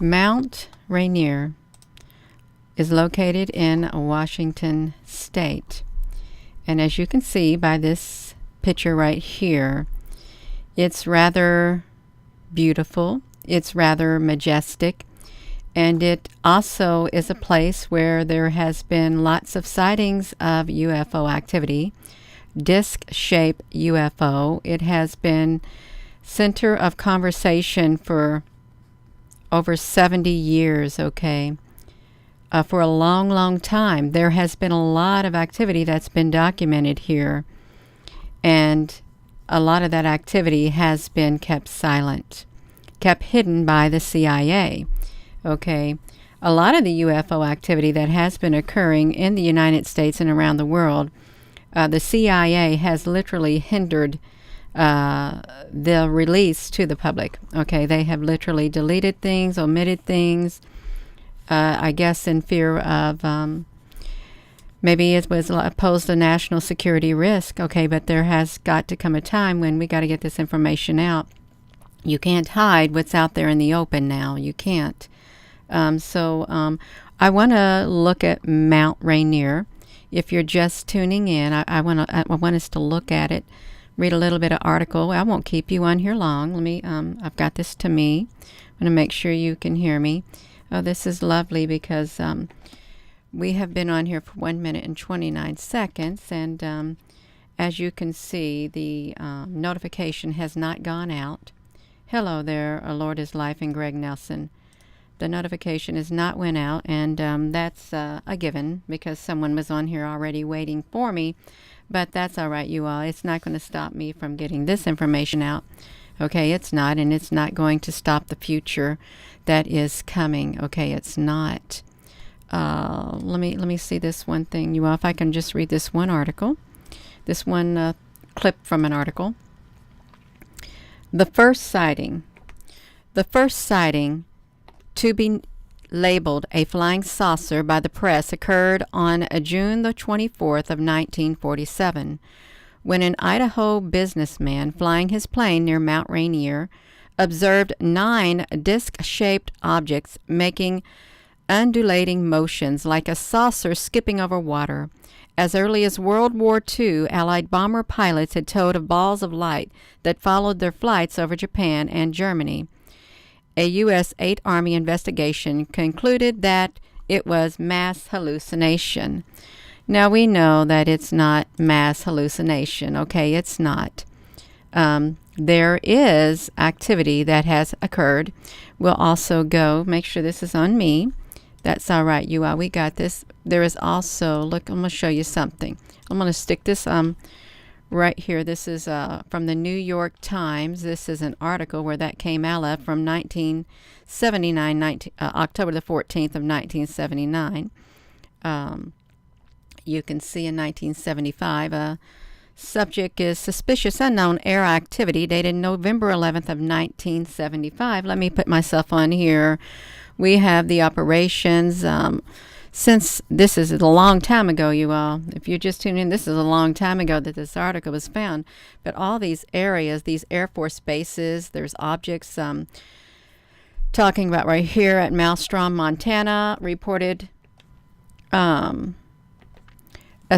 Mount Rainier is located in Washington State. And as you can see by this picture right here, it's rather beautiful. It's rather majestic. And it also is a place where there has been lots of sightings of UFO activity, disc-shaped UFO. It has been center of conversation for over 70 years, okay? For a long, long time. There has been a lot of activity that's been documented here, and a lot of that activity has been kept silent, kept hidden by the CIA, okay? A lot of the UFO activity that has been occurring in the United States and around the world, the CIA has literally hindered the release to the public. Okay, they have literally deleted things, omitted things, I guess in fear of maybe it was posed a national security risk. Okay, but there has got to come a time when we got to get this information out. You can't hide what's out there in the open now. You can't. So I want to look at Mount Rainier. If you're just tuning in, I want us to look at it. Read a little bit of article. I won't keep you on here long. Let me, I've got this to me. I'm going to make sure you can hear me. Oh, this is lovely because we have been on here for 1 minute and 29 seconds. And as you can see, the notification has not gone out. Hello there, Lord is Life and Greg Nelson. The notification has not went out, and that's a given because someone was on here already waiting for me. But that's all right, you all. It's not going to stop me from getting this information out. Okay, it's not, and it's not going to stop the future that is coming. Okay, it's not. Let me see this one thing, you all. If I can just read this one article, this one clip from an article. The first sighting to be labeled a flying saucer by the press occurred on June the 24th of 1947, when an Idaho businessman flying his plane near Mount Rainier observed 9 disc-shaped objects making undulating motions like a saucer skipping over water. As early as World War II, Allied bomber pilots had told of balls of light that followed their flights over Japan and Germany. A U.S. 8th Army investigation concluded that it was mass hallucination. Now, we know that it's not mass hallucination, okay? It's not. There is activity that has occurred. We'll also go, make sure this is on me. That's all right, you all. We got this. There is also, look, I'm going to show you something. I'm going to stick this right here. This is from the New York Times. This is an article where that came out of from 1979, October the 14th of 1979. You can see in 1975, subject is suspicious unknown air activity dated November 11th of 1975. Let me put myself on here. We have the operations. Since this is a long time ago, you all, if you're just tuning in, this is a long time ago that this article was found. But all these areas, these Air Force bases, there's objects talking about right here at Maelstrom, Montana, reported a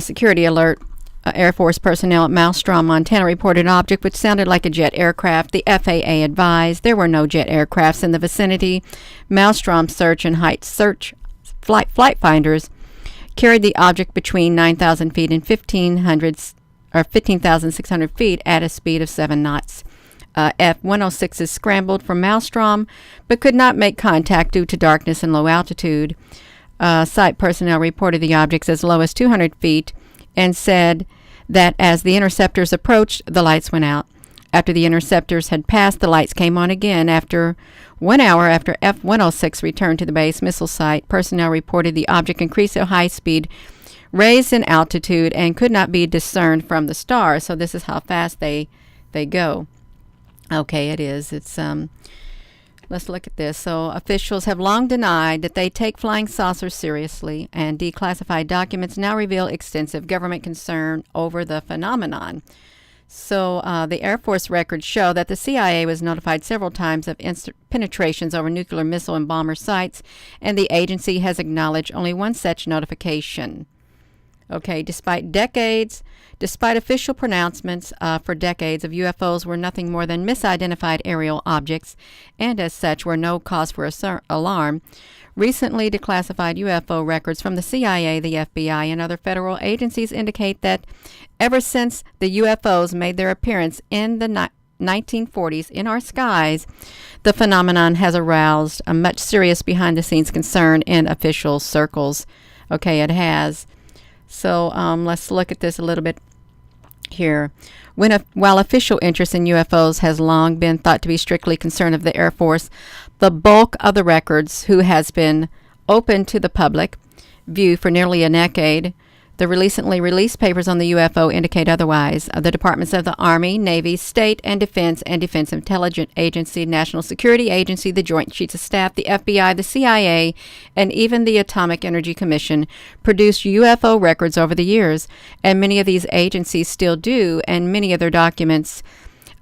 security alert. Air Force personnel at Maelstrom, Montana reported an object which sounded like a jet aircraft. The FAA advised there were no jet aircrafts in the vicinity. Maelstrom search and height search flight finders carried the object between 9,000 feet and 15,600 feet at a speed of 7 knots. F-106s scrambled from Maelstrom but could not make contact due to darkness and low altitude. Site personnel reported the objects as low as 200 feet and said that as the interceptors approached, the lights went out. After the interceptors had passed, the lights came on again. After 1 hour after F-106 returned to the base missile site, personnel reported the object increased at high speed, raised in altitude, and could not be discerned from the stars. So this is how fast they go. Okay, it is. It's let's look at this. So officials have long denied that they take flying saucers seriously, and declassified documents now reveal extensive government concern over the phenomenon. So the Air Force records show that the CIA was notified several times of penetrations over nuclear missile and bomber sites, and the agency has acknowledged only one such notification. Okay, despite official pronouncements for decades of UFOs were nothing more than misidentified aerial objects, and as such were no cause for alarm, recently declassified UFO records from the CIA, the FBI, and other federal agencies indicate that ever since the UFOs made their appearance in the 1940s in our skies, the phenomenon has aroused a much serious behind-the-scenes concern in official circles. Okay, it has. So let's look at this a little bit here. While official interest in UFOs has long been thought to be strictly concern of the Air Force, the bulk of the records who has been open to the public view for nearly a decade, the recently released papers on the UFO indicate otherwise. The departments of the Army, Navy, State and Defense Intelligence Agency, National Security Agency, the Joint Chiefs of Staff, the FBI, the CIA, and even the Atomic Energy Commission produced UFO records over the years, and many of these agencies still do, and many of their documents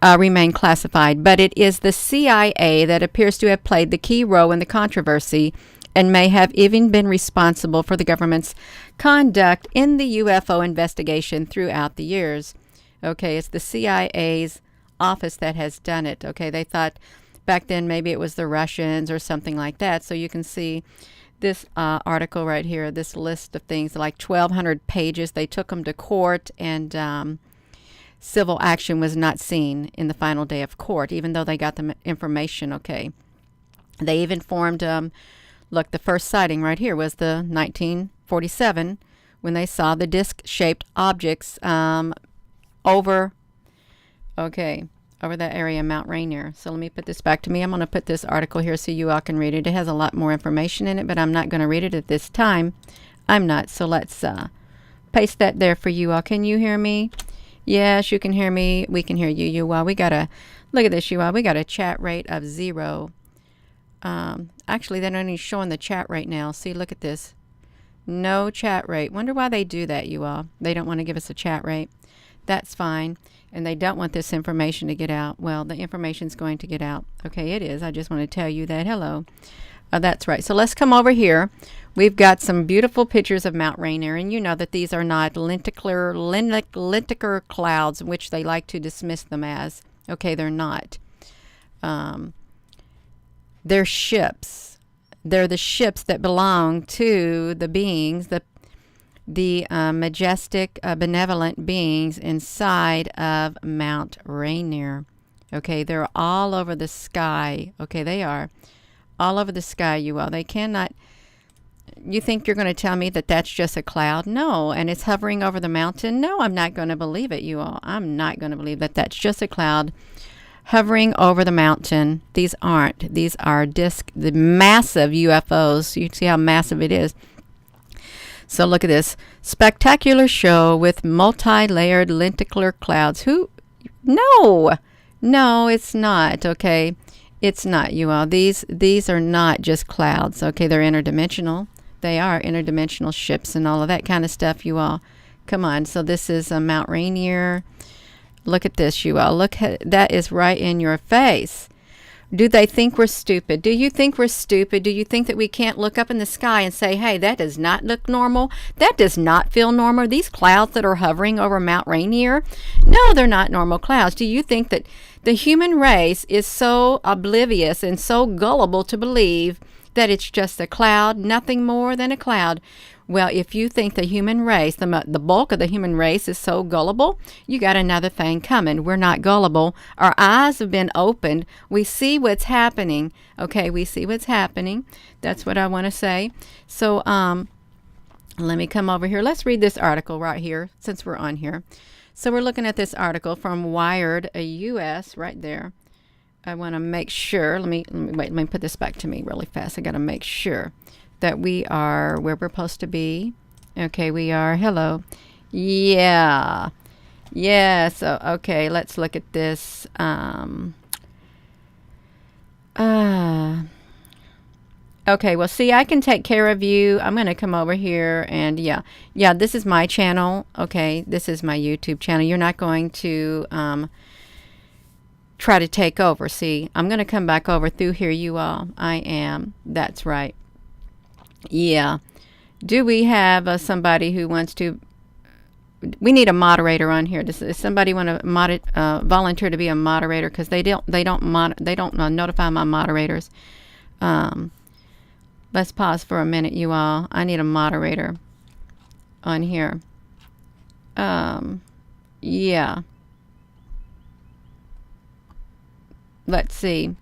remain classified. But it is the CIA that appears to have played the key role in the controversy and may have even been responsible for the government's conduct in the UFO investigation throughout the years. Okay, it's the CIA's office that has done it. Okay, they thought back then maybe it was the Russians or something like that. So you can see this article right here, this list of things, like 1,200 pages. They took them to court, and civil action was not seen in the final day of court, even though they got the information. Okay, they even formed look, the first sighting right here was the 1947 when they saw the disc-shaped objects over that area, Mount Rainier. So let me put this back to me. I'm going to put this article here so you all can read it. It has a lot more information in it, but I'm not going to read it at this time. I'm not. So let's paste that there for you all. Can you hear me? Yes, you can hear me. We can hear you. You all. We got a look at this. You all. We got a chat rate of 0. Actually, they're not even showing the chat right now. See, look at this. No chat rate. Wonder why they do that, you all. They don't want to give us a chat rate. That's fine. And they don't want this information to get out. Well, the information's going to get out. Okay, it is. I just want to tell you that. Hello. That's right. So let's come over here. We've got some beautiful pictures of Mount Rainier, and you know that these are not lenticular clouds, which they like to dismiss them as. Okay, they're not. They're ships. They're the ships that belong to the beings, the majestic, benevolent beings inside of Mount Rainier. Okay, they're all over the sky. Okay, they are all over the sky, you all. They cannot. You think you're going to tell me that that's just a cloud? No. And it's hovering over the mountain? No, I'm not going to believe it, you all. I'm not going to believe that that's just a cloud hovering over the mountain. These aren't. These are the massive UFOs. You see how massive it is. So look at this. Spectacular show with multi-layered lenticular clouds. No, it's not. Okay. It's not, you all. These are not just clouds. Okay. They're interdimensional. They are interdimensional ships and all of that kind of stuff, you all. Come on. So this is Mount Rainier. Look at this, you all. Look, that is right in your face. Do they think we're stupid? Do you think we're stupid? Do you think that we can't look up in the sky and say, hey, that does not look normal? That does not feel normal. These clouds that are hovering over Mount Rainier, no, they're not normal clouds. Do you think that the human race is so oblivious and so gullible to believe that it's just a cloud, nothing more than a cloud? Well, if you think the human race, the bulk of the human race is so gullible, you got another thing coming. We're not gullible. Our eyes have been opened. We see what's happening. Okay, we see what's happening. That's what I want to say. So let me come over here. Let's read this article right here since we're on here. So we're looking at this article from Wired, US, right there. I want to make sure. Let me put this back to me really fast. I got to make sure that we are where we're supposed to be. Okay, we are. Hello. Yeah. So, okay, let's look at this. Okay, well, see, I can take care of you. I'm going to come over here and yeah, this is my channel. Okay, this is my YouTube channel. You're not going to try to take over. See, I'm going to come back over through here, you all. I am. That's right. Yeah. Do we have somebody who wants to? We need a moderator on here. Does somebody want to volunteer to be a moderator? Because they don't notify my moderators. Let's pause for a minute, you all. I need a moderator on here. Yeah. Let's see.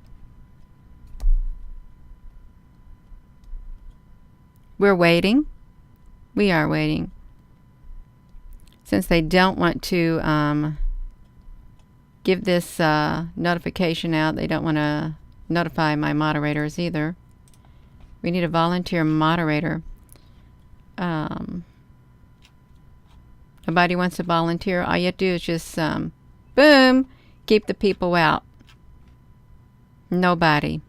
We're waiting. We are waiting. Since they don't want to give this notification out, they don't want to notify my moderators either. We need a volunteer moderator. Nobody wants to volunteer. All you have to do is just, boom, keep the people out. Nobody.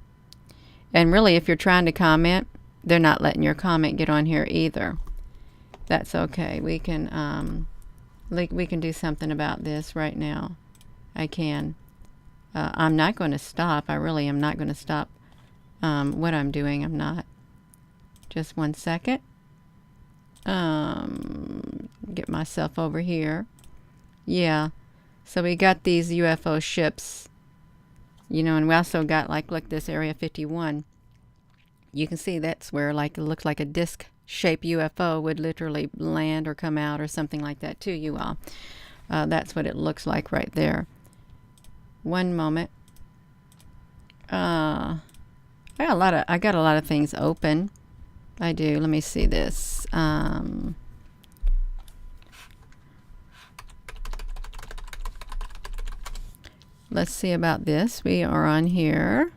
And really, if you're trying to comment, they're not letting your comment get on here either. That's okay. We can do something about this right now. I can. I'm not going to stop. I really am not going to stop what I'm doing. I'm not. Just 1 second. Get myself over here. Yeah. So we got these UFO ships. You know, and we also got, like, look, this Area 51. You can see that's where, like, it looks like a disc-shaped UFO would literally land or come out or something like that too, you all. That's what it looks like right there. One moment. I got a lot of things open. I do. Let me see this. Let's see about this. We are on here.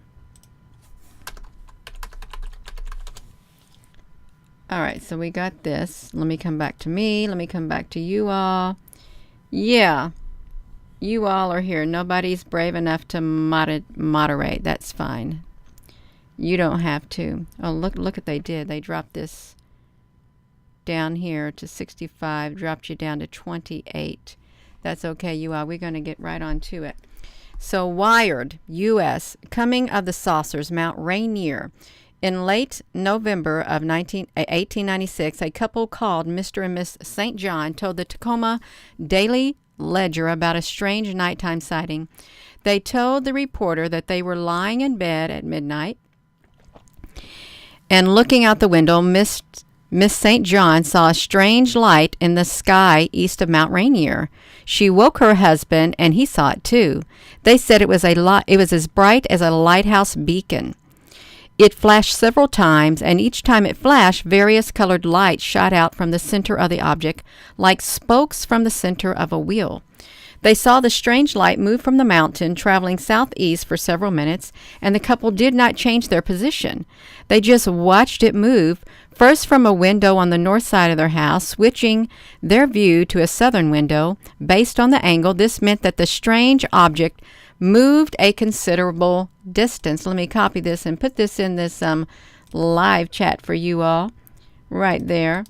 All right, so we got this. Let me come back to me. Let me come back to you all. Yeah, you all are here. Nobody's brave enough to moderate. That's fine. You don't have to. Oh, look what they did. They dropped this down here to 65, dropped you down to 28. That's okay, you all. We're going to get right on to it. So, Wired, U.S., coming of the saucers, Mount Rainier. In late November of 1896, a couple called Mr. and Miss St. John told the Tacoma Daily Ledger about a strange nighttime sighting. They told the reporter that they were lying in bed at midnight and looking out the window. Miss St. John saw a strange light in the sky east of Mount Rainier. She woke her husband, and he saw it too. They said it was as bright as a lighthouse beacon. It flashed several times, and each time it flashed, various colored lights shot out from the center of the object, like spokes from the center of a wheel. They saw the strange light move from the mountain, traveling southeast for several minutes, and the couple did not change their position. They just watched it move, first from a window on the north side of their house, switching their view to a southern window. Based on the angle, this meant that the strange object moved a considerable distance. Let me copy this and put this in this live chat for you all. Right there.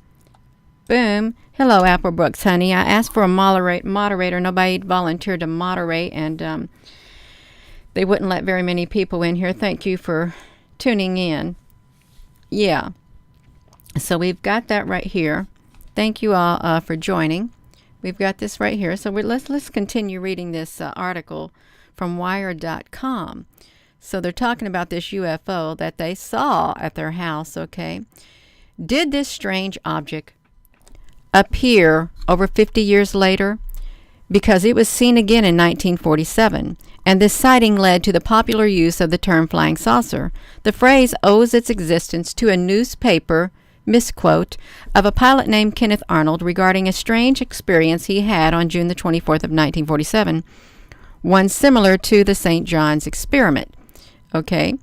Boom. Hello, Applebrooks, honey. I asked for a moderator. Nobody volunteered to moderate, and they wouldn't let very many people in here. Thank you for tuning in. Yeah. So we've got that right here. Thank you all for joining. We've got this right here. So let's continue reading this article from Wired.com. So they're talking about this UFO that they saw at their house, okay? Did this strange object appear over 50 years later? Because it was seen again in 1947, and this sighting led to the popular use of the term flying saucer. The phrase owes its existence to a newspaper misquote of a pilot named Kenneth Arnold regarding a strange experience he had on June the 24th of 1947, one similar to the St. John's experiment. Okay,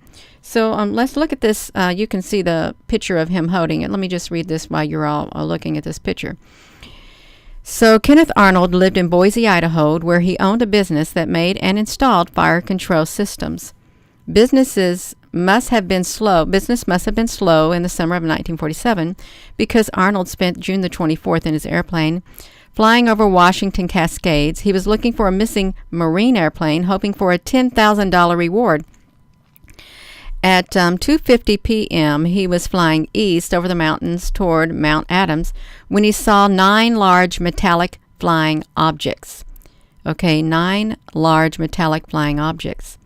so let's look at this. You can see the picture of him holding it. Let me just read this while you're all looking at this picture. So Kenneth Arnold lived in Boise, Idaho, where he owned a business that made and installed fire control systems. Business must have been slow. Business must have been slow in the summer of 1947 because Arnold spent June the 24th in his airplane flying over Washington Cascades. He was looking for a missing Marine airplane, hoping for a $10,000 reward. At 2:50 p.m., he was flying east over the mountains toward Mount Adams when he saw 9 large metallic flying objects. Okay, 9 large metallic flying objects.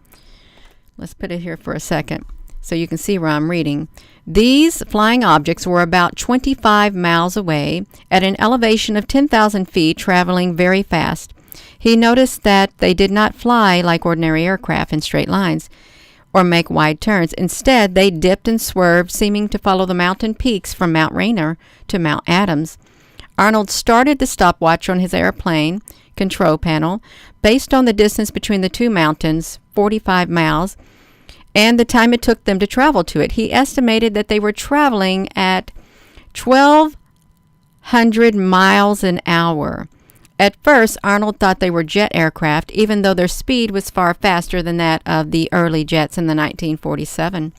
Let's put it here for a second so you can see where I'm reading. These flying objects were about 25 miles away at an elevation of 10,000 feet, traveling very fast. He noticed that they did not fly like ordinary aircraft in straight lines or make wide turns. Instead, they dipped and swerved, seeming to follow the mountain peaks from Mount Rainier to Mount Adams. Arnold started the stopwatch on his airplane control panel based on the distance between the two mountains, 45 miles, and the time it took them to travel to it. He estimated that they were traveling at 1,200 miles an hour. At first, Arnold thought they were jet aircraft, even though their speed was far faster than that of the early jets in the 1947.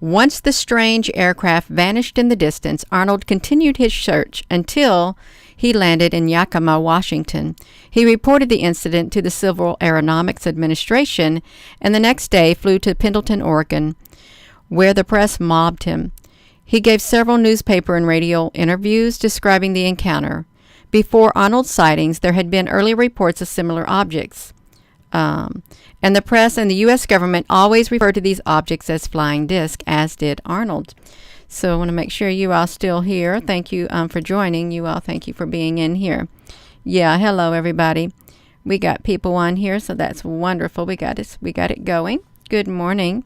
Once the strange aircraft vanished in the distance, Arnold continued his search until he landed in Yakima, Washington. He reported the incident to the Civil Aeronautics Administration and the next day flew to Pendleton, Oregon, where the press mobbed him. He gave several newspaper and radio interviews describing the encounter. Before Arnold's sightings, there had been earlier reports of similar objects. And the press and the U.S. government always referred to these objects as flying discs, as did Arnold. So I want to make sure you all still here. Thank you for joining. You all, thank you for being in here. Yeah, hello everybody. We got people on here, so that's wonderful. We got it going. Good morning.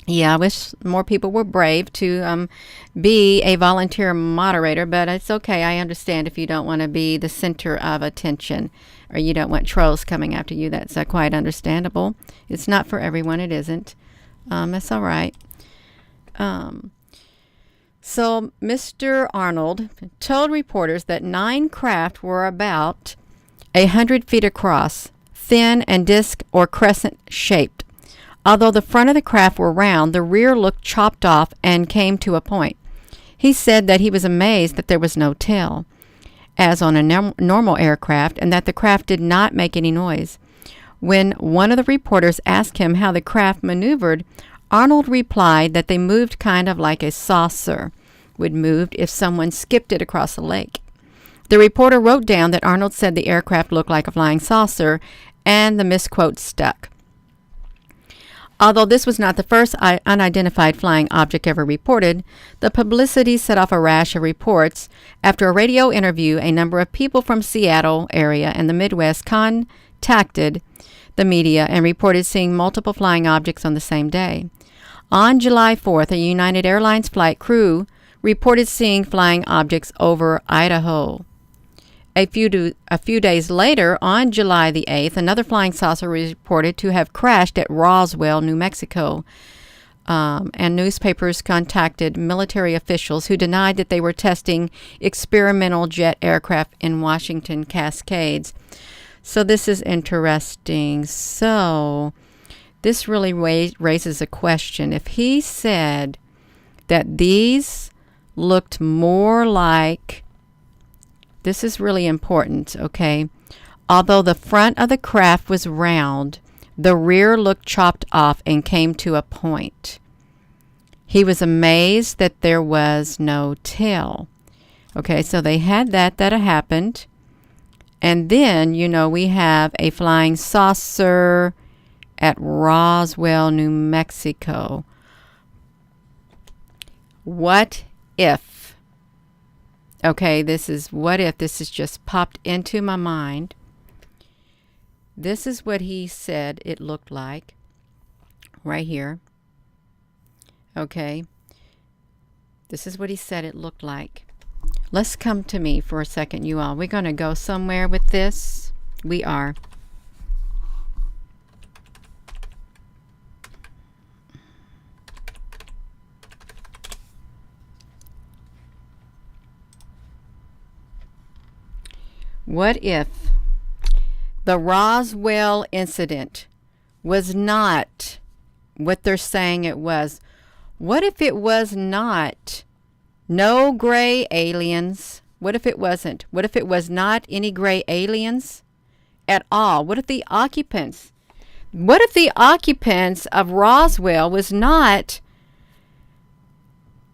Yeah, I wish more people were brave to be a volunteer moderator, but it's okay. I understand if you don't want to be the center of attention or you don't want trolls coming after you. That's quite understandable. It's not for everyone. It isn't. That's all right. So Mr. Arnold told reporters that 9 craft were about 100 feet across, thin and disc or crescent shaped. Although the front of the craft were round, the rear looked chopped off and came to a point. He said that he was amazed that there was no tail, as on a normal aircraft, and that the craft did not make any noise. When one of the reporters asked him how the craft maneuvered, Arnold replied that they moved kind of like a saucer would move if someone skipped it across a lake. The reporter wrote down that Arnold said the aircraft looked like a flying saucer, and the misquote stuck. Although this was not the first unidentified flying object ever reported, the publicity set off a rash of reports. After a radio interview, a number of people from Seattle area and the Midwest contacted the media and reported seeing multiple flying objects on the same day. On July 4th, a United Airlines flight crew reported seeing flying objects over Idaho. A few days later, on July the 8th, another flying saucer was reported to have crashed at Roswell, New Mexico. And newspapers contacted military officials who denied that they were testing experimental jet aircraft in Washington Cascades. So this is interesting. So this really raises a question. If he said that these looked more like, this is really important, okay? Although the front of the craft was round, the rear looked chopped off and came to a point. He was amazed that there was no tail. Okay, so they had that happened. And then, we have a flying saucer at Roswell, New Mexico. What if? Okay, this is what if. This has just popped into my mind. This is what he said it looked like. Right here. Okay. This is what he said it looked like. Let's come to me for a second, you all. We're going to go somewhere with this. We are. What if the Roswell incident was not what they're saying it was. What if it was not no gray aliens? What if it wasn't? What if it was not any gray aliens at all? What if the occupants of Roswell was not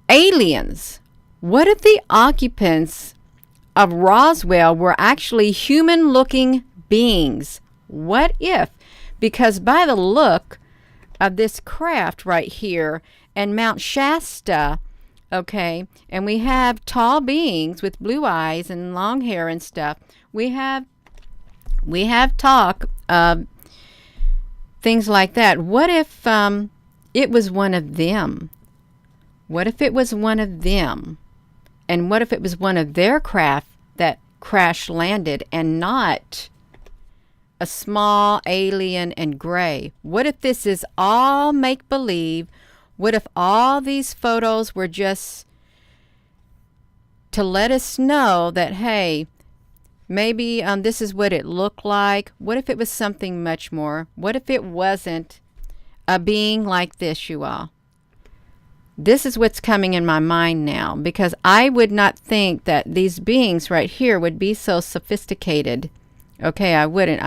aliens? What if the occupants of Roswell were actually human-looking beings? What if? Because by the look of this craft right here and Mount Shasta, okay, and we have tall beings with blue eyes and long hair and stuff. We have talk of things like that. What if it was one of them? What if it was one of them? And what if it was one of their craft that crash landed and not a small alien and gray? What if this is all make-believe? What if all these photos were just to let us know that, hey, maybe this is what it looked like? What if it was something much more? What if it wasn't a being like this, you all? This is what's coming in my mind now, because I would not think that these beings right here would be so sophisticated. Okay, I wouldn't.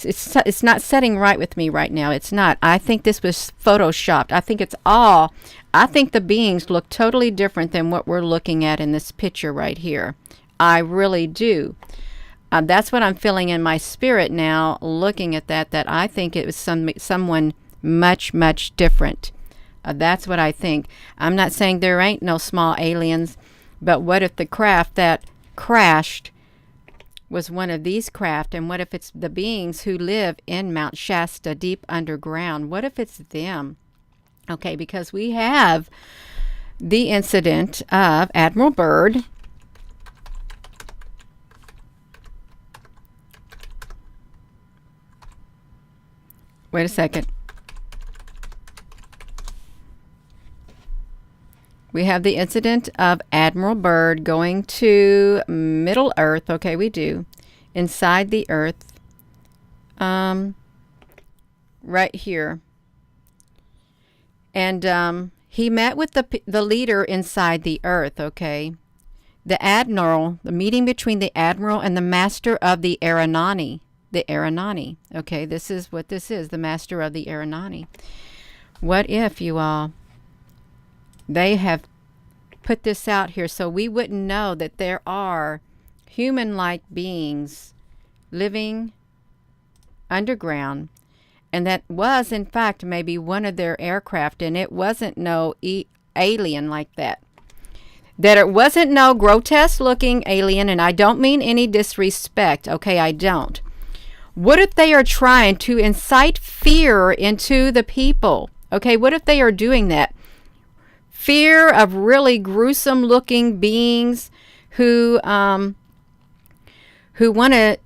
It's not setting right with me right now. It's not. I think this was photoshopped. I think the beings look totally different than what we're looking at in this picture right here. I really do. That's what I'm feeling in my spirit now, looking at that I think it was someone much, much different. That's what I think. I'm not saying there ain't no small aliens, but what if the craft that crashed was one of these craft, and what if it's the beings who live in Mount Shasta deep underground? What if it's them? Okay, because we have the incident of Admiral Byrd. Wait a second. We have the incident of Admiral Byrd going to Middle Earth. Okay, we do. Inside the Earth. Right here. And he met with the leader inside the Earth, okay? The Admiral, the meeting between the Admiral and the Master of the Aranani. The Aranani. Okay, this is what this is. The Master of the Aranani. What if, you all, they have put this out here so we wouldn't know that there are human-like beings living underground, and that was in fact maybe one of their aircraft, and it wasn't no alien like that. That it wasn't no grotesque looking alien, and I don't mean any disrespect, okay, I don't. What if they are trying to incite fear into the people? Okay, what if they are doing that? Fear of really gruesome looking beings who want to,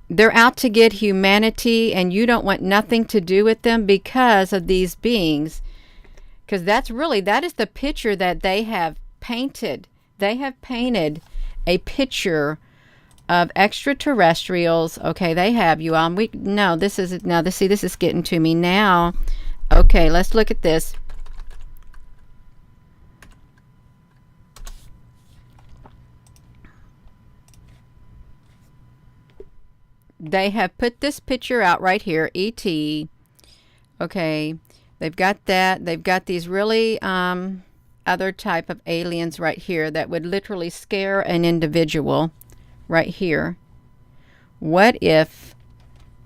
they're out to get humanity, and you don't want nothing to do with them because of these beings. Because that is the picture that they have painted. They have painted a picture of extraterrestrials. Okay, they have, you all. This is getting to me now. Okay, let's look at this. They have put this picture out right here, E.T. Okay, they've got that. They've got these really other type of aliens right here that would literally scare an individual right here. What if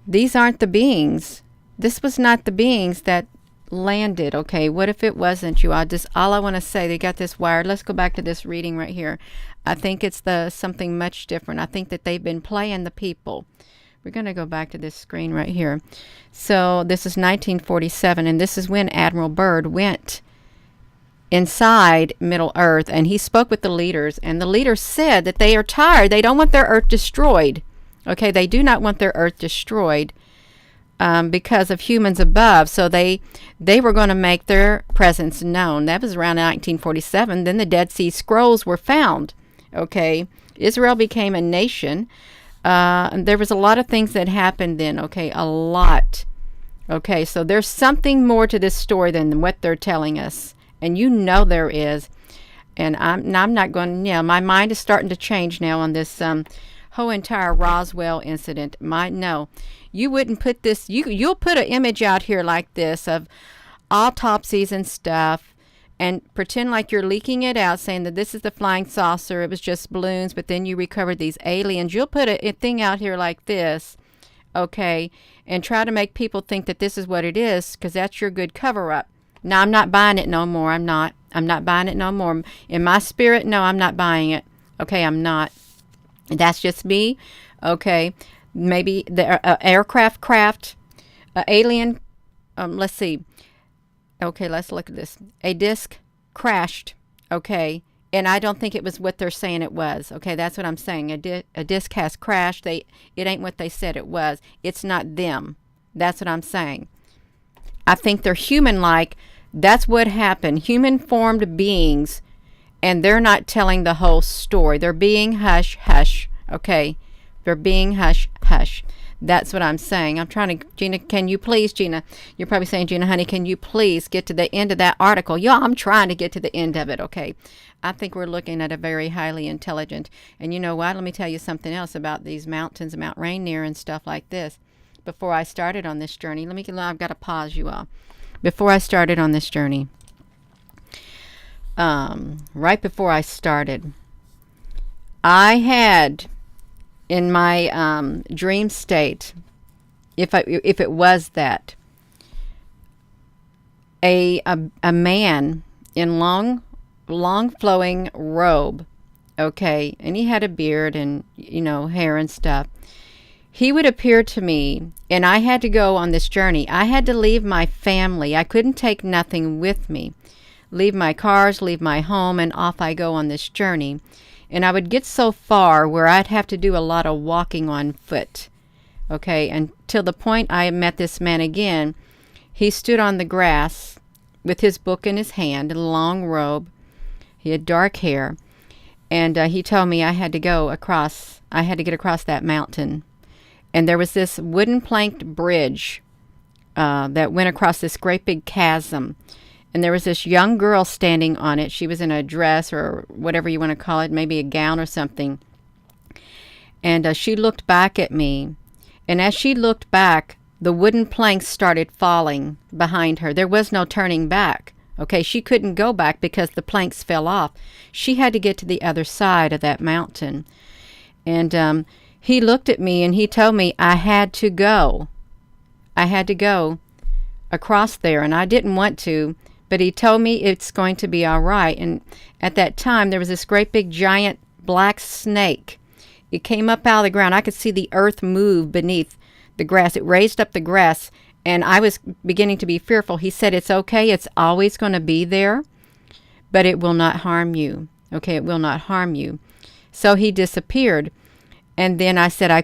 these aren't the beings? This was not the beings that landed. Okay, what if it wasn't, you all? Just all I want to say, they got this wired. Let's go back to this reading right here. I think it's something much different. I think that they've been playing the people. We're going to go back to this screen right here. So this is 1947, and this is when Admiral Byrd went inside Middle Earth, and he spoke with the leaders, and the leaders said that they are tired. They don't want their Earth destroyed. Okay, they do not want their Earth destroyed because of humans above. So they were going to make their presence known. That was around 1947. Then the Dead Sea Scrolls were found. Okay, Israel became a nation. And there was a lot of things that happened then. Okay, a lot Okay, so there's something more to this story than what they're telling us. And you know there is. And I'm not going, my mind is starting to change now on this whole entire Roswell incident. No, you wouldn't put this, you'll put an image out here like this of autopsies and stuff and pretend like you're leaking it out, saying that this is the flying saucer, it was just balloons, but then you recovered these aliens. You'll put a thing out here like this, okay, and try to make people think that this is what it is, because that's your good cover-up. Now, I'm not buying it no more. I'm not buying it no more. In my spirit, no, I'm not buying it. Okay, I'm not. That's just me. Okay, maybe the aircraft, alien, let's see. Okay, let's look at this. A disc crashed, okay, and I don't think it was what they're saying it was. Okay, that's what I'm saying. A disc has crashed. It ain't what they said it was. It's not them. That's what I'm saying. I think they're human-like. That's what happened. Human-formed beings, and they're not telling the whole story. They're being hush-hush, okay? They're being hush-hush. That's what I'm saying. I'm trying to, Gina, can you please, Gina, you're probably saying, Gina, honey, can you please get to the end of that article? Yeah, I'm trying to get to the end of it, okay? I think we're looking at a very highly intelligent, and you know what? Let me tell you something else about these mountains, Mount Rainier and stuff like this. Before I started on this journey, I've got to pause you all. Before I started on this journey, right before I started, I had in my dream state, if it was that, a man in long flowing robe, okay, and he had a beard and hair and stuff. He would appear to me, and I had to go on this journey. I had to leave my family. I couldn't take nothing with me. Leave my cars, leave my home, and off I go on this journey. And I would get so far where I'd have to do a lot of walking on foot. Okay, until the point I met this man again. He stood on the grass with his book in his hand, a long robe. He had dark hair. And he told me I had to get across that mountain. And there was this wooden planked bridge that went across this great big chasm. And there was this young girl standing on it. She was in a dress or whatever you want to call it, maybe a gown or something. And she looked back at me. And as she looked back, the wooden planks started falling behind her. There was no turning back. Okay, she couldn't go back because the planks fell off. She had to get to the other side of that mountain. And he looked at me and he told me I had to go. I had to go across there, and I didn't want to, but he told me it's going to be all right. And at that time, there was this great big giant black snake. It came up out of the ground. I could see the earth move beneath the grass. It raised up the grass, and I was beginning to be fearful. He said, it's okay. It's always going to be there, but it will not harm you. Okay, it will not harm you. So he disappeared. And then I said I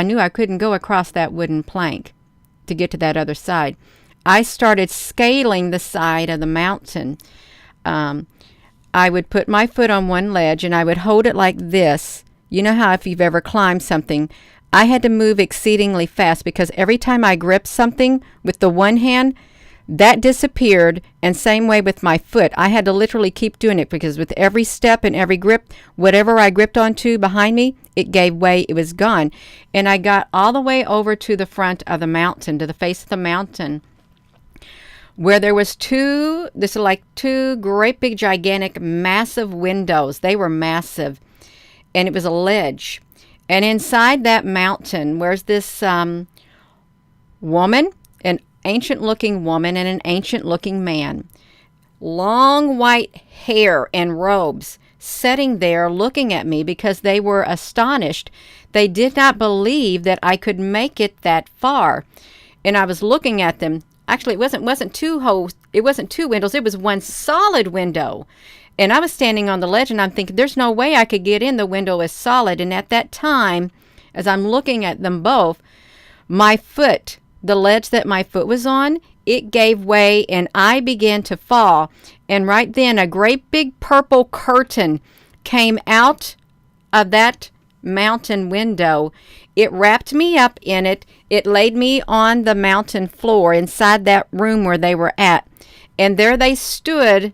knew I couldn't go across that wooden plank to get to that other side. I started scaling the side of the mountain. I would put my foot on one ledge and I would hold it like this. You know how if you've ever climbed something, I had to move exceedingly fast because every time I gripped something with the one hand, that disappeared, and same way with my foot. I had to literally keep doing it because with every step and every grip, whatever I gripped onto behind me, it gave way, it was gone. And I got all the way over to the front of the mountain, to the face of the mountain, where there was two great big gigantic massive windows. They were massive, and it was a ledge. And inside that mountain, where's this woman, an ancient-looking woman and an ancient-looking man. Long white hair and robes, sitting there looking at me because they were astonished. They did not believe that I could make it that far. And I was looking at them. Actually, it wasn't two windows. It was one solid window. And I was standing on the ledge, and I'm thinking, there's no way I could get in. The window is solid. And at that time, as I'm looking at them both, my foot, the ledge that my foot was on, it gave way, and I began to fall. And right then, a great big purple curtain came out of that mountain window. It wrapped me up in it. It laid me on the mountain floor inside that room where they were at. And there they stood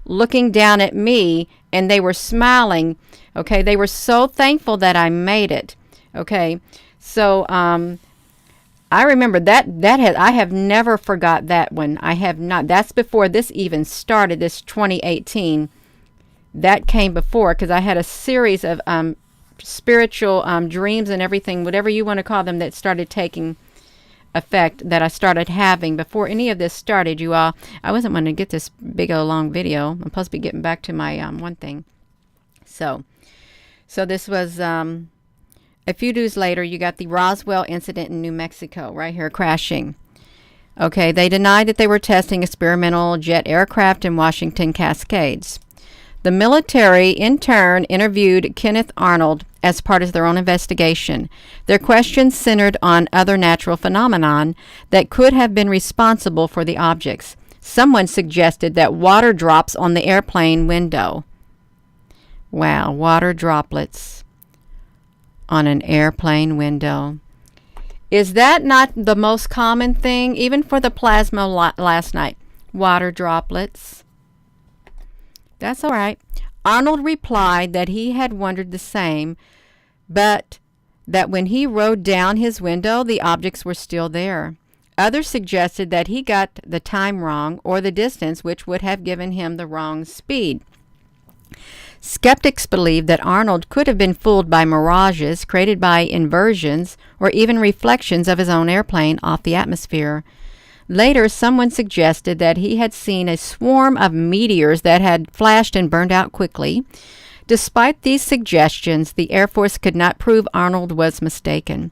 looking down at me, and they were smiling. Okay, they were so thankful that I made it. Okay, so I remember I have never forgot that one. I have not. That's before this even started, this 2018. That came before, because I had a series of spiritual dreams and everything, whatever you want to call them, that started taking effect, that I started having before any of this started, you all. I wasn't going to get this big old long video. I'm supposed to be getting back to my one thing. So this was a few days later. You got the Roswell incident in New Mexico, right here, crashing. Okay, they denied that they were testing experimental jet aircraft in Washington Cascades. The military, in turn, interviewed Kenneth Arnold as part of their own investigation. Their questions centered on other natural phenomenon that could have been responsible for the objects. Someone suggested that water drops on the airplane window. Wow, water droplets on an airplane window. Is that not the most common thing, even for the plasma last night? Water droplets. That's all right. Arnold replied that he had wondered the same, but that when he rode down his window, the objects were still there. Others suggested that he got the time wrong or the distance, which would have given him the wrong speed. Skeptics believe that Arnold could have been fooled by mirages created by inversions or even reflections of his own airplane off the atmosphere. Later, someone suggested that he had seen a swarm of meteors that had flashed and burned out quickly. Despite these suggestions, the Air Force could not prove Arnold was mistaken.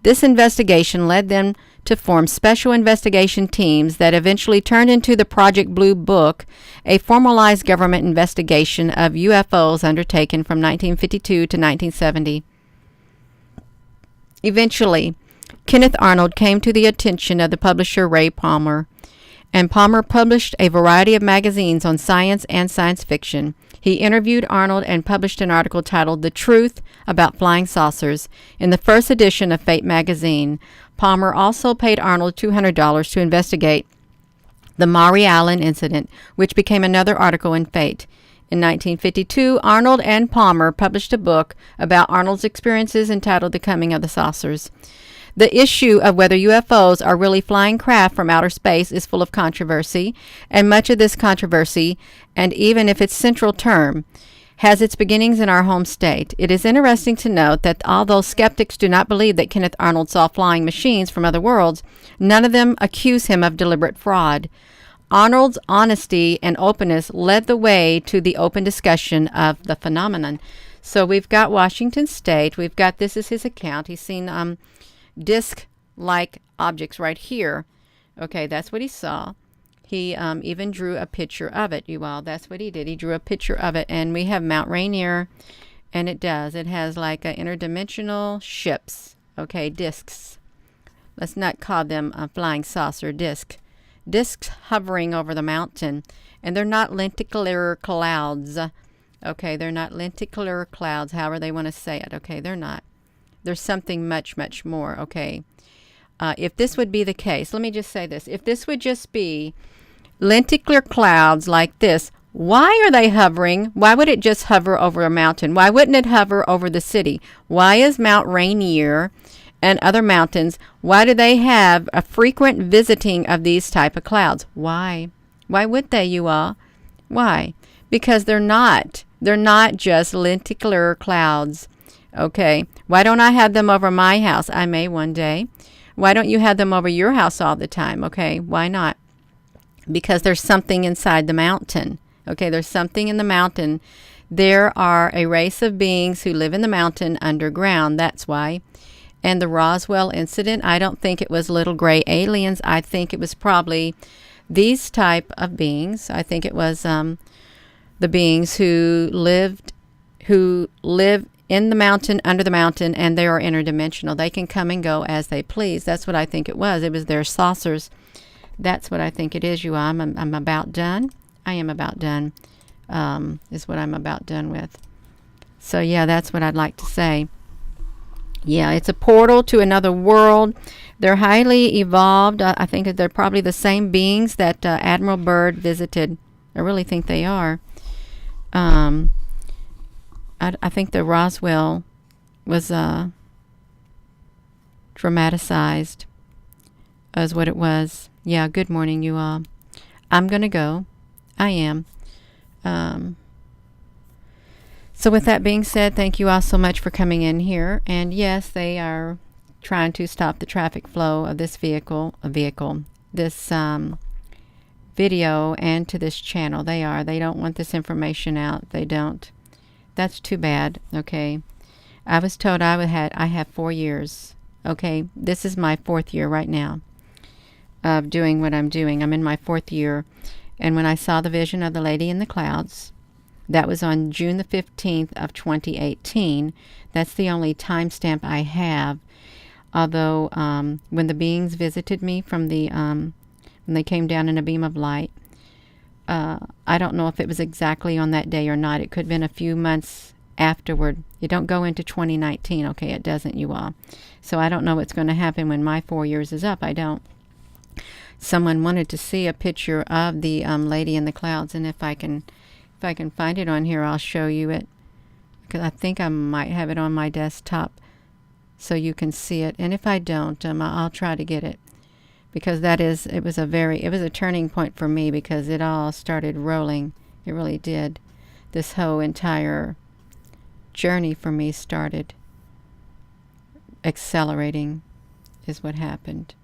This investigation led them to form special investigation teams that eventually turned into the Project Blue Book, a formalized government investigation of UFOs undertaken from 1952 to 1970. Eventually, Kenneth Arnold came to the attention of the publisher Ray Palmer, and Palmer published a variety of magazines on science and science fiction. He interviewed Arnold and published an article titled The Truth About Flying Saucers in the first edition of Fate magazine. Palmer also paid Arnold $200 to investigate the Maury Island incident, which became another article in Fate. In 1952, Arnold and Palmer published a book about Arnold's experiences entitled The Coming of the Saucers. The issue of whether UFOs are really flying craft from outer space is full of controversy, and much of this controversy, and even if its central term, has its beginnings in our home state. It is interesting to note that although skeptics do not believe that Kenneth Arnold saw flying machines from other worlds, none of them accuse him of deliberate fraud. Arnold's honesty and openness led the way to the open discussion of the phenomenon. So we've got Washington State. We've got, this is his account. He's seen disc-like objects right here. Okay, that's what he saw. He even drew a picture of it, you all. That's what he did. He drew a picture of it. And we have Mount Rainier, and it does. It has like interdimensional ships, okay, discs. Let's not call them a flying saucer disc. Discs hovering over the mountain. And they're not lenticular clouds. Okay, they're not lenticular clouds, however they want to say it. Okay, they're not. There's something much, much more, okay? If this would be the case, let me just say this. If this would just be lenticular clouds like this, why are they hovering? Why would it just hover over a mountain? Why wouldn't it hover over the city? Why is Mount Rainier and other mountains, why do they have a frequent visiting of these type of clouds? Why? Why would they, you all? Why? Because they're not. They're not just lenticular clouds. Okay. Why don't I have them over my house? I may one day. Why don't you have them over your house all the time? Okay. Why not? Because there's something inside the mountain. Okay. There's something in the mountain. There are a race of beings who live in the mountain underground. That's why. And the Roswell incident, I don't think it was little gray aliens. I think it was probably these type of beings. I think it was the beings who live in the mountain, under the mountain, and they are interdimensional. They can come and go as they please. That's what I think it was. It was their saucers. That's what I think it is, you all. I'm about done. I am about done, is what I'm about done with. So yeah, that's what I'd like to say. Yeah, it's a portal to another world. They're highly evolved. I think that they're probably the same beings that Admiral Byrd visited. I really think they are. I think the Roswell was dramatized as what it was. Yeah, good morning, you all. I'm going to go. I am. So with that being said, thank you all so much for coming in here. And yes, they are trying to stop the traffic flow of this this video and to this channel. They are. They don't want this information out. They don't. That's too bad. Okay. I was told I have 4 years. Okay. This is my 4th year right now of doing what I'm doing. I'm in my 4th year. And when I saw the vision of the lady in the clouds, that was on June the 15th of 2018. That's the only timestamp I have. Although when the beings visited me from the when they came down in a beam of light, I don't know if it was exactly on that day or not. It could have been a few months afterward. You don't go into 2019, okay? It doesn't, you all. So I don't know what's going to happen when my 4 years is up. I don't. Someone wanted to see a picture of the lady in the clouds, and if I can find it on here, I'll show you it, because I think I might have it on my desktop so you can see it. And if I don't, I'll try to get it, because it was a turning point for me, because it all started rolling. It really did. This whole entire journey for me started accelerating, is what happened.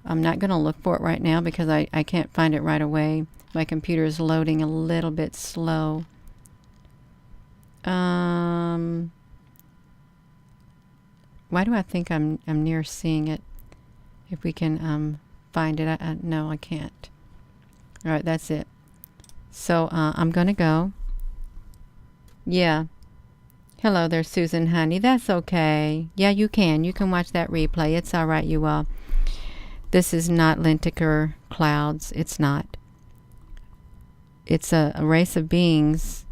I'm not going to look for it right now because I can't find it right away. My computer is loading a little bit slow. Why do I think I'm near seeing it? If we can find it. No, I can't. All right, that's it. So I'm going to go. Yeah. Hello there, Susan, honey. That's okay. Yeah, you can. You can watch that replay. It's all right, you all. This is not Lentiker clouds. It's not. It's a race of beings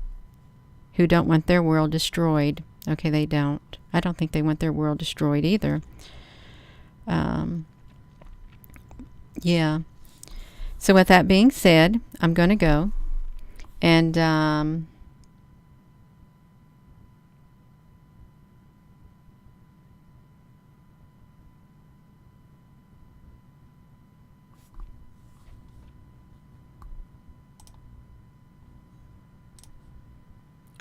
who don't want their world destroyed. Okay, they don't. I don't think they want their world destroyed either. Yeah. So with that being said, I'm going to go. And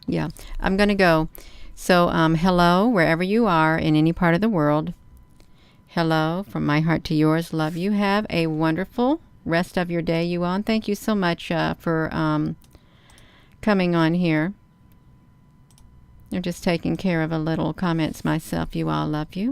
yeah, I'm going to go. So hello, wherever you are in any part of the world. Hello, from my heart to yours. Love you. Have a wonderful rest of your day, you all. And thank you so much for coming on here. I'm just taking care of a little comments myself. You all, love you.